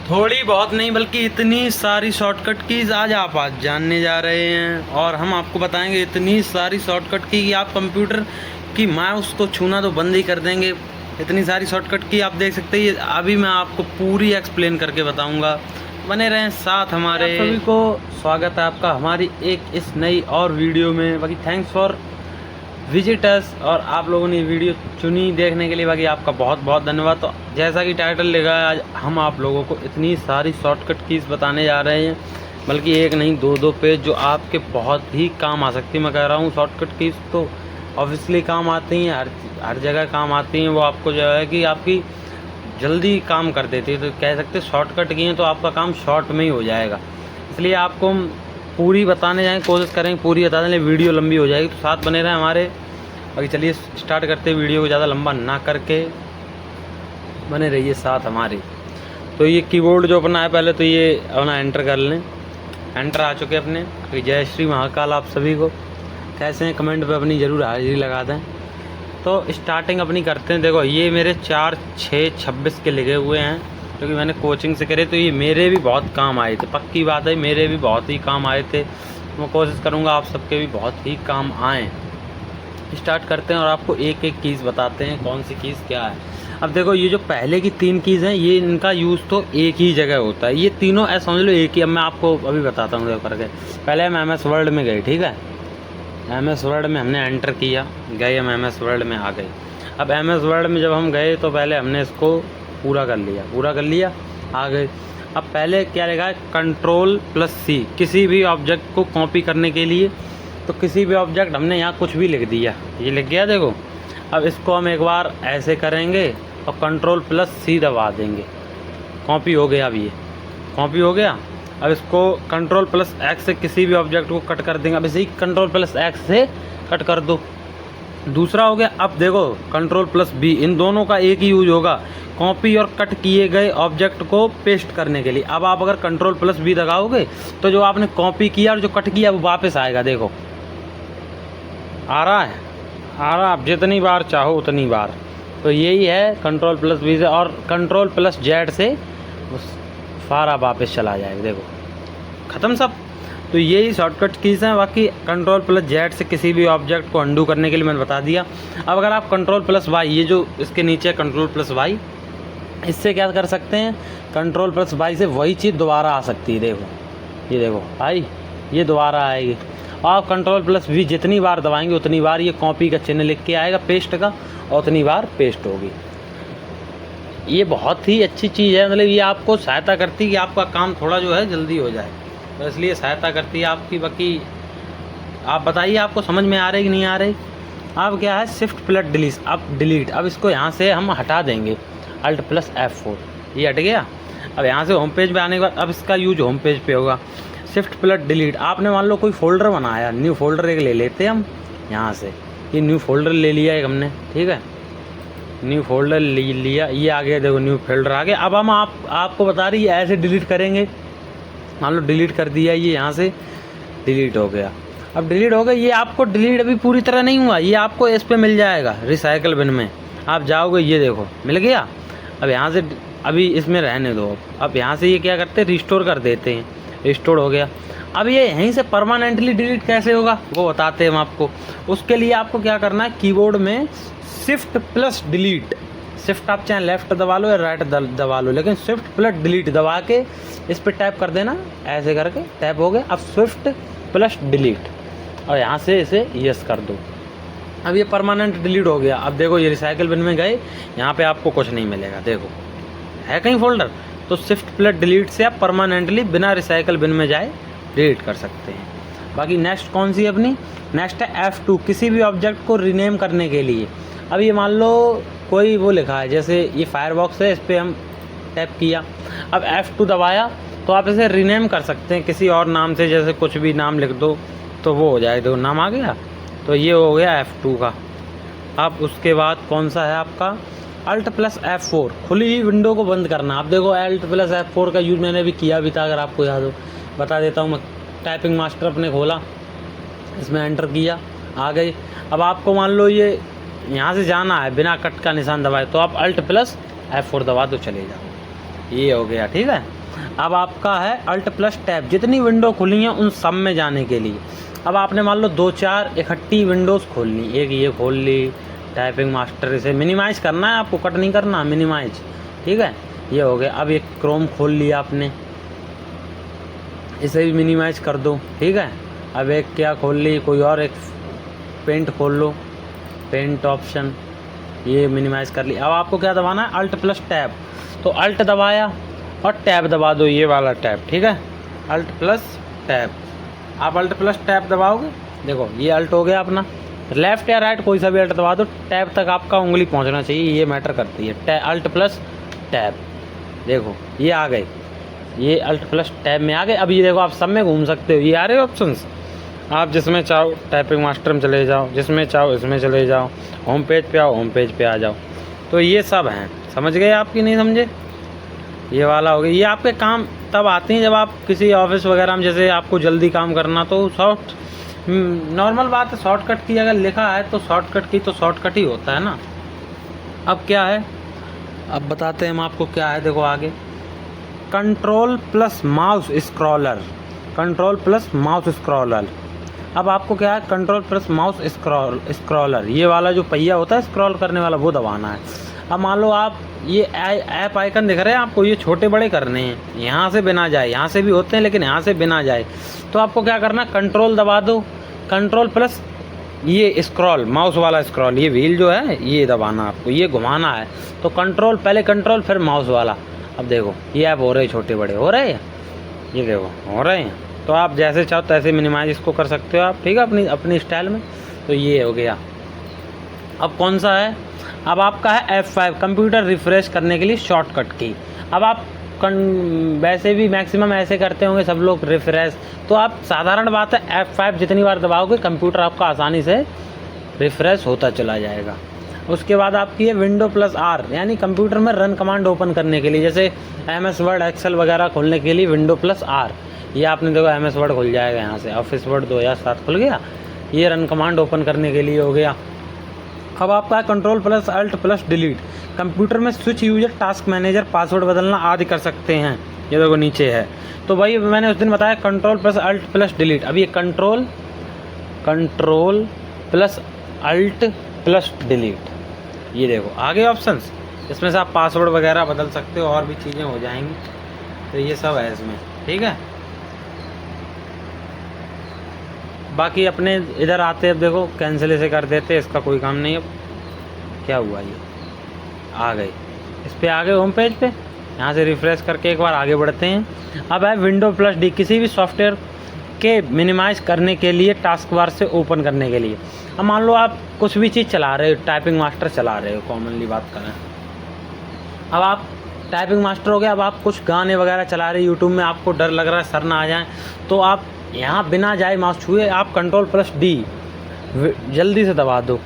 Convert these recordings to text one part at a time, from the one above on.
थोड़ी बहुत नहीं बल्कि इतनी सारी शॉर्टकट कीज़ आज आप जानने जा रहे हैं और हम आपको बताएंगे इतनी सारी शॉर्टकट की कि आप कंप्यूटर की माउस को छूना तो बंद ही कर देंगे। इतनी सारी शॉर्टकट की आप देख सकते हैं, अभी मैं आपको पूरी एक्सप्लेन करके बताऊंगा। बने रहें साथ हमारे। सभी को स्वागत है आपका हमारी एक इस नई और वीडियो में। बाकी थैंक्स फॉर विजिटर्स, और आप लोगों ने वीडियो चुनी देखने के लिए बाकी आपका बहुत बहुत धन्यवाद। तो जैसा कि टाइटल लिखा है, आज हम आप लोगों को इतनी सारी शॉर्टकट कीज़ बताने जा रहे हैं, बल्कि एक नहीं दो पेज जो आपके बहुत ही काम आ सकती है। मैं कह रहा हूँ शॉर्टकट कीज़ तो ऑब्वियसली काम आती हैं, हर जगह काम आती हैं। वो आपको जो है कि आपकी जल्दी काम कर देती है, तो कह सकते शॉर्टकट की हैं तो आपका काम शॉर्ट में ही हो जाएगा। इसलिए आपको हम पूरी बताने जाएँ, कोशिश करेंगे पूरी बता दें, वीडियो लंबी हो जाएगी, तो साथ बने रहें हमारे। बाकी चलिए स्टार्ट करते हैं, वीडियो को ज़्यादा लंबा ना करके बने रहिए साथ हमारे। तो ये कीबोर्ड जो अपना है, पहले तो ये अपना एंटर कर लें। एंटर आ चुके अपने। जय श्री महाकाल आप सभी को। कैसे हैं कमेंट पे अपनी ज़रूर हाजिरी लगा दें। तो स्टार्टिंग अपनी करते हैं। देखो ये मेरे 4/6/26 के लिखे हुए हैं, क्योंकि मैंने कोचिंग से करे, तो ये मेरे भी बहुत काम आए थे। पक्की बात है, मेरे भी बहुत ही काम आए थे। मैं कोशिश करूँगा आप सबके भी बहुत ही काम आएँ। स्टार्ट करते हैं और आपको एक एक कीज़ बताते हैं कौन सी कीज़ क्या है। अब देखो ये जो पहले की 3 कीज़ हैं, ये इनका यूज़ तो एक ही जगह होता है। ये तीनों ऐसा समझ लो एक ही। अब मैं आपको अभी बताता हूँ देखो करके। पहले हम MS वर्ड में गए, ठीक है। MS वर्ड में हमने एंटर किया, गए हम MS वर्ड में आ गए। अब MS वर्ड में जब हम गए तो पहले हमने इसको पूरा कर लिया, आ गए। अब पहले क्या लिखा है, Ctrl+C, किसी भी ऑब्जेक्ट को कॉपी करने के लिए। तो किसी भी ऑब्जेक्ट हमने यहाँ कुछ भी लिख दिया, ये लिख गया देखो। अब इसको हम एक बार ऐसे करेंगे और Ctrl+C दबा देंगे, कॉपी हो गया। अब ये कॉपी हो गया। अब इसको Ctrl+X से किसी भी ऑब्जेक्ट को कट कर देंगे। अब इसे Ctrl+X से कट कर दो, दूसरा हो गया। अब देखो Ctrl+B, इन दोनों का एक ही यूज होगा, कॉपी और कट किए गए ऑब्जेक्ट को पेस्ट करने के लिए। अब आप अगर Ctrl+B दबाओगे तो जो आपने कॉपी किया और जो कट किया वो वापस आएगा। देखो आ रहा है, आप जितनी बार चाहो उतनी बार। तो यही है Ctrl+B से, और Ctrl+Z से सारा वापस चला जाएगा। देखो ख़त्म सब। तो यही शॉर्टकट कीज़ हैं। बाकी Ctrl+Z से किसी भी ऑब्जेक्ट को अंडू करने के लिए मैंने बता दिया। अब अगर आप Ctrl+Y, ये जो इसके नीचे Ctrl+Y, इससे क्या कर सकते हैं, Ctrl+Y से वही चीज़ दोबारा आ सकती है। देखो ये देखो आई, ये दोबारा आएगी। आप Ctrl+V जितनी बार दबाएंगे उतनी बार ये कॉपी का चिन्ह लिख के आएगा पेस्ट का, और उतनी बार पेस्ट होगी। ये बहुत ही अच्छी चीज़ है, मतलब ये आपको सहायता करती है कि आपका काम थोड़ा जो है जल्दी हो जाए, तो इसलिए सहायता करती है आपकी। बाकी आप बताइए आपको समझ में आ रही कि नहीं आ रही। अब क्या है, Shift+Delete, अब डिलीट। अब इसको यहाँ से हम हटा देंगे, Alt+F4, ये हट गया। अब यहाँ से होम पेज पे आने के बाद अब इसका यूज होम पेज पे होगा। Shift+Delete, आपने मान लो कोई फोल्डर बनाया, न्यू फोल्डर एक ले लेते हैं हम यहाँ से। ये न्यू फोल्डर ले लिया एक हमने, ठीक है। न्यू फोल्डर ले लिया, ये आ गया, देखो न्यू फोल्डर आ गया। अब हम आपको बता रही है ऐसे डिलीट करेंगे। मान लो डिलीट कर दिया, ये यहाँ से डिलीट हो गया। अब डिलीट हो गया, ये आपको डिलीट अभी पूरी तरह नहीं हुआ, ये आपको इस पे मिल जाएगा रिसाइकल बिन में। आप जाओगे, ये देखो मिल गया। अब यहाँ से अभी इसमें रहने दो। अब यहाँ से ये क्या करते हैं, रिस्टोर कर देते हैं, रिस्टोर हो गया। अब ये यहीं से परमानेंटली डिलीट कैसे होगा वो बताते हैं हम आपको। उसके लिए आपको क्या करना है, कीबोर्ड में Shift+Delete, शिफ्ट आप चाहे लेफ्ट दबा लो या राइट दबा लो, लेकिन Shift+Delete दबा के इस पर टैप कर देना, ऐसे करके टैप हो गया। अब Shift+Delete और यहाँ से इसे यस कर दो। अब ये परमानेंट डिलीट हो गया। अब देखो ये रिसाइकल बिन में गए, यहाँ पे आपको कुछ नहीं मिलेगा। देखो है कहीं फोल्डर, तो Shift+Delete से आप परमानेंटली बिना रिसाइकल बिन में जाए डिलीट कर सकते हैं। बाकी नेक्स्ट कौन सी अपनी, नेक्स्ट है F2, किसी भी ऑब्जेक्ट को रीनेम करने के लिए। अब ये मान लो कोई वो लिखा है, जैसे ये फायरबॉक्स है, इस पर हम टैप किया। अब F2 दबाया तो आप इसे रीनेम कर सकते हैं किसी और नाम से, जैसे कुछ भी नाम लिख दो तो वो हो जाए। देखो नाम आ गया, तो ये हो गया F2 का। अब उसके बाद कौन सा है आपका, Alt+F4, खुली हुई विंडो को बंद करना। आप देखो Alt+F4 का यूज़ मैंने भी किया भी था, अगर आपको याद हो बता देता हूँ मैं। टाइपिंग मास्टर अपने खोला, इसमें एंटर किया, आ गई। अब आपको मान लो ये यहाँ से जाना है बिना कट का निशान दबाए, तो आप Alt+F4 दबा दो, चले जाओ। ये हो गया, ठीक है। अब आपका है अल्ट प्लस टैब, जितनी विंडो खुली हैं उन सब में जाने के लिए। अब आपने मान लो 2-4 इकट्ठी विंडोज़ खोल ली, एक ये खोल ली टाइपिंग मास्टर, इसे मिनिमाइज़ करना है आपको, कट नहीं करना, मिनिमाइज, ठीक है। ये हो गया। अब एक क्रोम खोल लिया आपने, इसे भी मिनिमाइज कर दो, ठीक है। अब एक क्या खोल ली, कोई और एक पेंट खोल लो, पेंट ऑप्शन, ये मिनिमाइज़ कर ली। अब आपको क्या दबाना है, अल्ट प्लस टैब। तो अल्ट दबाया और टैब दबा दो, ये वाला टैब, ठीक है, अल्ट प्लस टैब। आप अल्ट प्लस टैब दबाओगे, देखो ये अल्ट हो गया अपना, लेफ़्ट या राइट कोई सा भी अल्ट दबा दो, टैब तक आपका उंगली पहुंचना चाहिए, ये मैटर करती है। अल्ट प्लस टैब, देखो ये आ गए, ये अल्ट प्लस टैब में आ गए। अब ये देखो आप सब में घूम सकते हो, ये आ रहे ऑप्शंस, आप जिसमें चाहो टाइपिंग मास्टर में चले जाओ, जिसमें चाहो इसमें चले जाओ, होम पेज पे आओ, होम पेज पे आ जाओ। तो ये सब हैं, समझ गए आपकी, नहीं समझे, ये वाला हो गया। ये आपके काम तब आते हैं जब आप किसी ऑफिस वगैरह में, जैसे आपको जल्दी काम करना, तो नॉर्मल बात है, शॉर्टकट की अगर लिखा है तो शॉर्टकट की तो शॉर्टकट ही होता है ना। अब क्या है, अब बताते हैं हम आपको क्या है, देखो आगे control plus mouse scroller, control plus mouse scroller. अब आपको क्या है, कंट्रोल प्लस माउस स्क्रॉलर, ये वाला जो पहिया होता है स्क्रॉल करने वाला, वो दबाना है। अब मान लो आप ये ऐप आइकन दिख रहे हैं आपको, ये छोटे बड़े करने हैं, यहाँ से बिना जाए, यहाँ से भी होते हैं लेकिन यहाँ से बिना जाए, तो आपको क्या करना, कंट्रोल दबा दो, कंट्रोल प्लस ये स्क्रॉल, माउस वाला स्क्रॉल, ये व्हील जो है ये दबाना आपको, ये घुमाना है। तो कंट्रोल, पहले कंट्रोल फिर माउस वाला। अब देखो ये ऐप हो रहे हैं, छोटे बड़े हो रहे हैं, ये देखो हो रहे हैं। तो आप जैसे चाहो तैसे मिनिमाइज इसको कर सकते हो आप, ठीक है, अपनी स्टाइल में। तो ये हो गया। अब कौन सा है, अब आपका है F5, कंप्यूटर रिफ्रेश करने के लिए शॉर्टकट की। अब आप वैसे भी मैक्सिमम ऐसे करते होंगे सब लोग रिफ्रेश, तो आप साधारण बात है F5 जितनी बार दबाओगे कंप्यूटर आपका आसानी से रिफ्रेश होता चला जाएगा। उसके बाद आपकी है विंडो प्लस R, यानी कंप्यूटर में रन कमांड ओपन करने के लिए, जैसे MS वर्ड एक्सेल वगैरह खोलने के लिए विंडो प्लस R। ये आपने देखो MS वर्ड खुल जाएगा, यहाँ से ऑफिस वर्ड 2007 खुल गया, ये रन कमांड ओपन करने के लिए हो गया। अब आपका control plus alt plus delete, computer में switch user, task manager, password बदलना आदि कर सकते हैं, ये देखो नीचे है। तो भाई मैंने उस दिन बताया control plus alt plus delete, अब ये control plus alt plus delete, ये देखो आगे ऑप्शंस, इसमें से आप पासवर्ड वगैरह बदल सकते हो और भी चीज़ें हो जाएंगी। तो ये सब है इसमें, ठीक है। बाकी अपने इधर आते हैं, देखो कैंसिल इसे कर देते, इसका कोई काम नहीं। अब क्या हुआ, ये आ गए, इस पर आ गए होम पेज पे, यहाँ से रिफ़्रेश करके एक बार आगे बढ़ते हैं। अब है विंडो प्लस डी, किसी भी सॉफ्टवेयर के मिनिमाइज़ करने के लिए, टास्क बार से ओपन करने के लिए। अब मान लो आप कुछ भी चीज़ चला रहे हो, टाइपिंग मास्टर चला रहे हो, कॉमनली बात करें, अब आप टाइपिंग मास्टर हो गया, अब आप कुछ गाने वगैरह चला रहे यूट्यूब में, आपको डर लग रहा है सर ना आ जाए, तो आप यहाँ बिना जाए माउस छुए आप कंट्रोल प्लस डी जल्दी से दबा दो,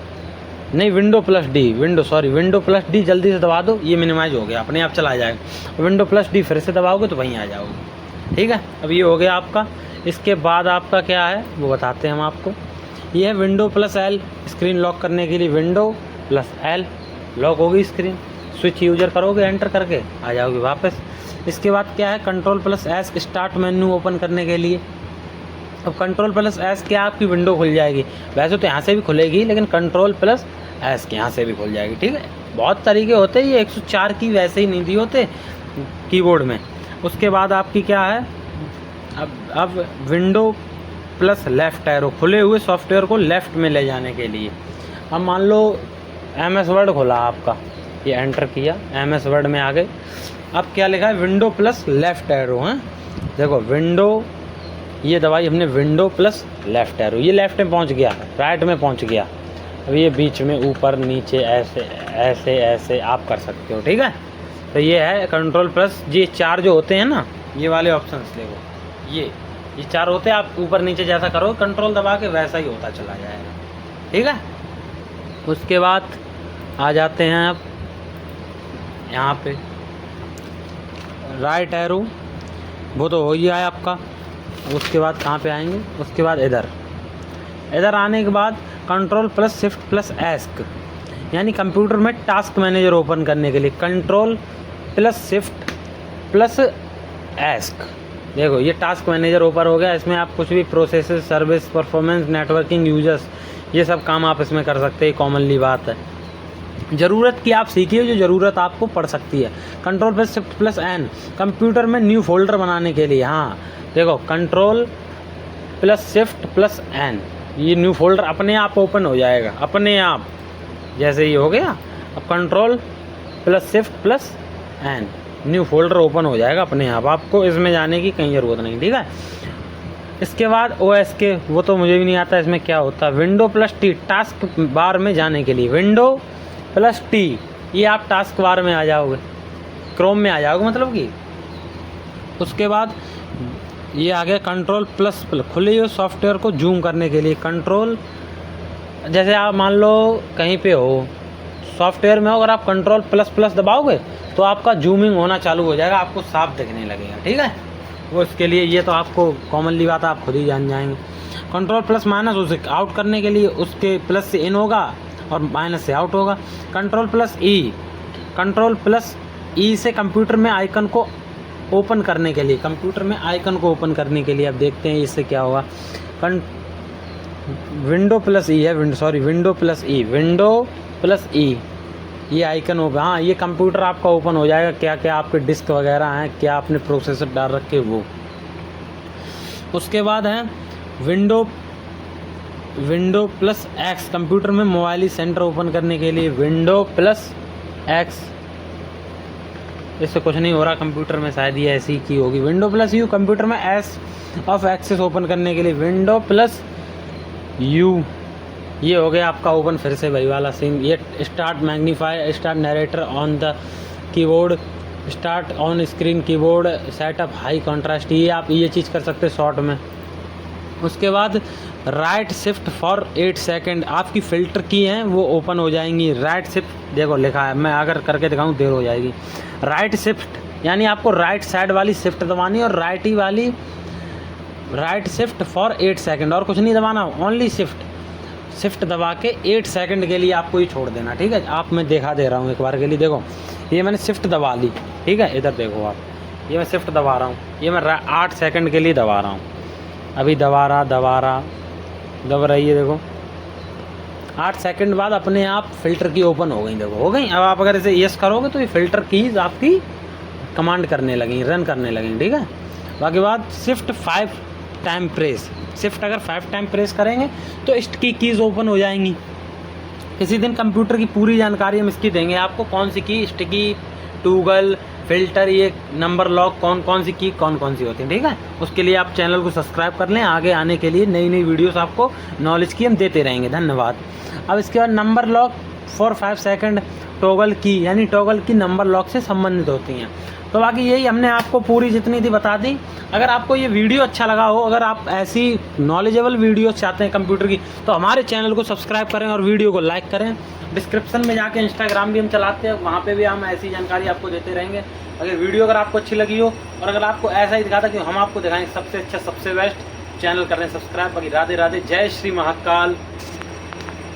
नहीं विंडो प्लस डी जल्दी से दबा दो, ये मिनिमाइज हो गया, अपने आप चला जाएगा। विंडो प्लस डी फिर से दबाओगे तो वहीं आ जाओगे, ठीक है। अब ये हो गया आपका। इसके बाद आपका क्या है वो बताते हैं हम आपको। ये है window plus L, screen lock करने के लिए विंडो प्लस एल, लॉक होगी स्क्रीन, स्विच यूजर करोगे एंटर करके आ जाओगे वापस। इसके बाद क्या है, control plus S, start menu open करने के लिए। अब कंट्रोल प्लस एस क्या, आपकी विंडो खुल जाएगी, वैसे तो यहाँ से भी खुलेगी लेकिन कंट्रोल प्लस एस के यहाँ से भी खुल जाएगी, ठीक है। बहुत तरीके होते हैं, ये 104 की वैसे ही नहीं दी होते कीबोर्ड में। उसके बाद आपकी क्या है, अब विंडो प्लस लेफ़्ट एरो, खुले हुए सॉफ्टवेयर को लेफ़्ट में ले जाने के लिए। अब मान लो MS वर्ड खोला आपका, ये एंटर किया, MS वर्ड में आ गए। अब क्या लिखा है, विंडो प्लस लेफ़्ट एरो, हैं देखो विंडो, ये दवाई हमने विंडो प्लस लेफ़्ट एरो, ये लेफ़्ट में पहुंच गया, राइट में पहुंच गया। अब ये बीच में ऊपर नीचे ऐसे ऐसे ऐसे आप कर सकते हो, ठीक है। तो ये है कंट्रोल प्लस, ये 4 जो होते हैं ना, ये वाले ऑप्शंस देखो, ये 4 होते हैं, आप ऊपर नीचे जैसा करो कंट्रोल दबा के वैसा ही होता चला जाएगा, ठीक है। उसके बाद आ जाते हैं अब यहाँ पे राइट एरो, वो तो हो ही आया आपका। उसके बाद कहाँ पे आएंगे, उसके बाद इधर आने के बाद control plus shift plus ask, यानी कंप्यूटर में टास्क मैनेजर ओपन करने के लिए control plus shift plus ask. देखो ये टास्क मैनेजर ओपन हो गया, इसमें आप कुछ भी processes, service, performance, networking, users, ये सब काम आप इसमें कर सकते हैं। कॉमनली बात है, ज़रूरत की आप सीखिए जो ज़रूरत आपको पड़ सकती है। Control plus shift plus N, computer में न्यू फोल्डर बनाने के लिए। हाँ देखो, control plus shift plus N, ये न्यू फोल्डर अपने आप ओपन हो जाएगा, अपने आप। जैसे ये हो गया, अब control plus shift plus N, new folder open हो जाएगा अपने आप, आपको इसमें जाने की कहीं ज़रूरत नहीं। ठीक है, इसके बाद OS के, वो तो मुझे भी नहीं आता इसमें क्या होता है। Window plus T, task bar में जाने के लिए विंडो प्लस टी, ये आप टास्क बार में आ जाओगे, क्रोम में आ जाओगे मतलब कि। उसके बाद ये आ गया कंट्रोल प्लस खुले हुए सॉफ्टवेयर को जूम करने के लिए। कंट्रोल, जैसे आप मान लो कहीं पे हो सॉफ्टवेयर में हो, अगर आप कंट्रोल प्लस प्लस दबाओगे तो आपका जूमिंग होना चालू हो जाएगा, आपको साफ दिखने लगेगा। ठीक है, वो इसके लिए, ये तो आपको कॉमनली बात है, आप खुद ही जान जाएंगे। कंट्रोल प्लस माइनस, उसे आउट करने के लिए उसके प्लस से इन होगा और माइनस से आउट होगा। कंट्रोल प्लस ई, कंट्रोल प्लस ई से कंप्यूटर में आइकन को ओपन करने के लिए, कंप्यूटर में आइकन को ओपन करने के लिए। अब देखते हैं इससे क्या होगा। विंडो प्लस ई है, विंडो प्लस ई, विंडो प्लस ई, ये आइकन होगा। हाँ, ये कंप्यूटर आपका ओपन हो जाएगा, क्या क्या आपके डिस्क वगैरह हैं, क्या आपने प्रोसेसर डाल रखे वो। उसके बाद है विंडो प्लस एक्स, कंप्यूटर में मोबाइल सेंटर ओपन करने के लिए विंडो प्लस एक्स। इससे कुछ नहीं हो रहा कंप्यूटर में, शायद ये ऐसी की होगी। विंडो प्लस यू, कंप्यूटर में एस ऑफ एक्सेस ओपन करने के लिए विंडो प्लस यू, ये हो गया आपका ओपन। फिर से वही वाला सीन, ये start magnify, start narrator on the keyboard, start on screen keyboard, setup high contrast, ये आप ये चीज़ कर सकते हैं शॉर्ट में। उसके बाद राइट शिफ्ट फॉर 8 सेकंड, आपकी फ़िल्टर की हैं वो ओपन हो जाएंगी। राइट शिफ्ट देखो लिखा है, मैं अगर करके दिखाऊं देर हो जाएगी। राइट शिफ्ट यानी आपको राइट साइड वाली शिफ्ट दबानी और राइट शिफ्ट फॉर 8 सेकंड, और कुछ नहीं दबाना, ओनली शिफ्ट दबा के 8 सेकंड के लिए आपको ये छोड़ देना। ठीक है, आप मैं दिखा दे रहा हूँ एक बार के लिए। देखो ये मैंने शिफ्ट दबा ली, ठीक है, इधर देखो आप, ये मैं शिफ्ट दबा रहा हूँ, ये मैं 8 सेकंड के लिए दबा रहा हूँ। अभी दब रही है, देखो 8 सेकंड बाद अपने आप फ़िल्टर की ओपन हो गई। देखो हो गई। अब आप अगर इसे यस करोगे तो ये फ़िल्टर कीज़ आपकी कमांड करने लगेंगी, रन करने लगेंगी। ठीक है, बाकी बात शिफ्ट 5 टाइम प्रेस, शिफ्ट अगर 5 टाइम प्रेस करेंगे तो इसकी कीज़ ओपन हो जाएंगी। किसी दिन कंप्यूटर की पूरी जानकारी हम इसकी देंगे आपको, कौन सी की, स्टिकी, टूगल, फिल्टर, ये नंबर लॉक, कौन सी की कौन सी होती है। ठीक है, उसके लिए आप चैनल को सब्सक्राइब कर लें, आगे आने के लिए नई नई वीडियोस आपको नॉलेज की हम देते रहेंगे। धन्यवाद। अब इसके बाद number lock for 5 second, toggle की, यानी टॉगल की नंबर लॉक से संबंधित होती हैं। तो बाकी यही हमने आपको पूरी जितनी थी बता दी। अगर आपको ये वीडियो अच्छा लगा हो, अगर आप ऐसी नॉलेजेबल वीडियोस चाहते हैं कंप्यूटर की, तो हमारे चैनल को सब्सक्राइब करें और वीडियो को लाइक करें। डिस्क्रिप्शन में जाके इंस्टाग्राम भी हम चलाते हैं, वहाँ पे भी हम ऐसी जानकारी आपको देते रहेंगे। अगर वीडियो अगर आपको अच्छी लगी हो और अगर आपको ऐसा ही दिखा था कि हम आपको दिखाएंगे सबसे अच्छा सबसे बेस्ट, चैनल कर रहे हैं सब्सक्राइब। बाकी राधे राधे, जय श्री महाकाल।